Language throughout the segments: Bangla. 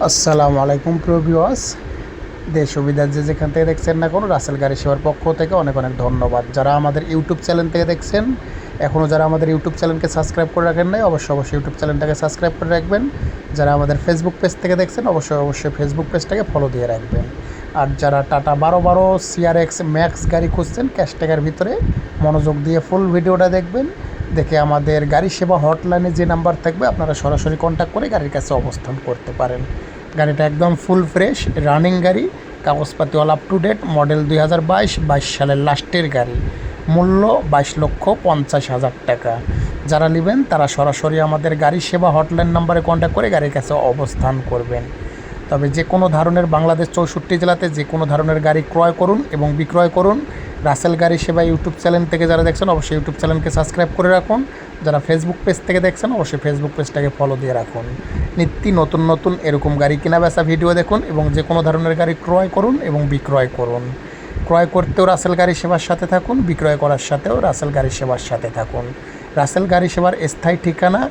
আসসালামু আলাইকুম প্রিয় ভিউয়ার্স, দেশ ও বিদেশ যে যেখান থেকে দেখছেন না কোনো, রাসেল গাড়ি সেবার পক্ষ থেকে অনেক অনেক ধন্যবাদ। যারা আমাদের ইউটিউব চ্যানেল থেকে দেখছেন, এখনও যারা আমাদের ইউটিউব চ্যানেলকে সাবস্ক্রাইব করে রাখেন নাই, অবশ্যই ইউটিউব চ্যানেলটাকে সাবস্ক্রাইব করে রাখবেন। যারা আমাদের ফেসবুক পেজ থেকে দেখছেন, অবশ্যই ফেসবুক পেজটাকে ফলো দিয়ে রাখবেন। আর যারা টাটা 12 CRX ম্যাক্স গাড়ি খুঁজছেন ক্যাশ টাকার ভিতরে, মনোযোগ দিয়ে ফুল ভিডিওটা দেখবেন। দেখে আমাদের গাড়ি সেবা হটলাইনে যে নাম্বার থাকবে আপনারা সরাসরি কন্ট্যাক্ট করে গাড়ির কাছে অবস্থান করতে পারেন। গাড়িটা একদম ফুল ফ্রেশ রানিং গাড়ি, কাগজপাতি all up to date, model 2022 সালের লাস্টের গাড়ি, মূল্য 22,50,000 টাকা। যারা নেবেন তারা সরাসরি আমাদের গাড়ি সেবা হটলাইন নাম্বারে কন্ট্যাক্ট করে গাড়ির কাছে অবস্থান করবেন। তবে যে কোনো ধরনের বাংলাদেশ 64 জেলাতে যে কোনো ধরনের গাড়ি ক্রয় করুন এবং বিক্রয় করুন। রাসেল গাড়ি সেবা ইউটিউব চ্যানেল থেকে যারা দেখছেন, অবশ্যই ইউটিউব চ্যানেলকে সাবস্ক্রাইব করে রাখুন। যারা ফেসবুক পেজ থেকে দেখছেন, অবশ্যই ফেসবুক পেজটাকে ফলো দিয়ে রাখুন। নতুন এরকম গাড়ি কেনা বেচা ভিডিও দেখুন এবং যে কোনো ধরনের গাড়ি ক্রয় করুন এবং বিক্রয় করুন। ক্রয় করতেও রাসেল গাড়ি সেবার সাথে থাকুন, বিক্রয় করার সাথেও রাসেল গাড়ি সেবার সাথে থাকুন। রাসেল গাড়ি সেবার স্থায়ী ঠিকানা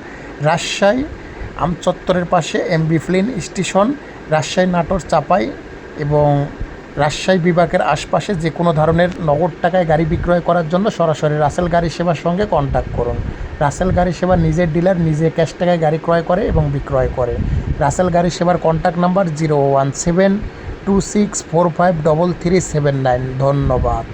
রাজশাহী আমচত্বরের পাশে এমবি ফ্লিন স্টেশন, রাজশাহী নাটোর চাপাই এবং রাজশাহী বিভাগের আশপাশে যে কোনো ধরনের নগদ টাকায় গাড়ি বিক্রয় করার জন্য সরাসরি রাসেল গাড়ি সেবার সঙ্গে কন্ট্যাক্ট করুন। রাসেল গাড়ি সেবা নিজের ডিলার, নিজে ক্যাশ টাকায় গাড়ি ক্রয় করে এবং বিক্রয় করে। রাসেল গাড়ি সেবার কন্ট্যাক্ট নাম্বার 01726453379। ধন্যবাদ।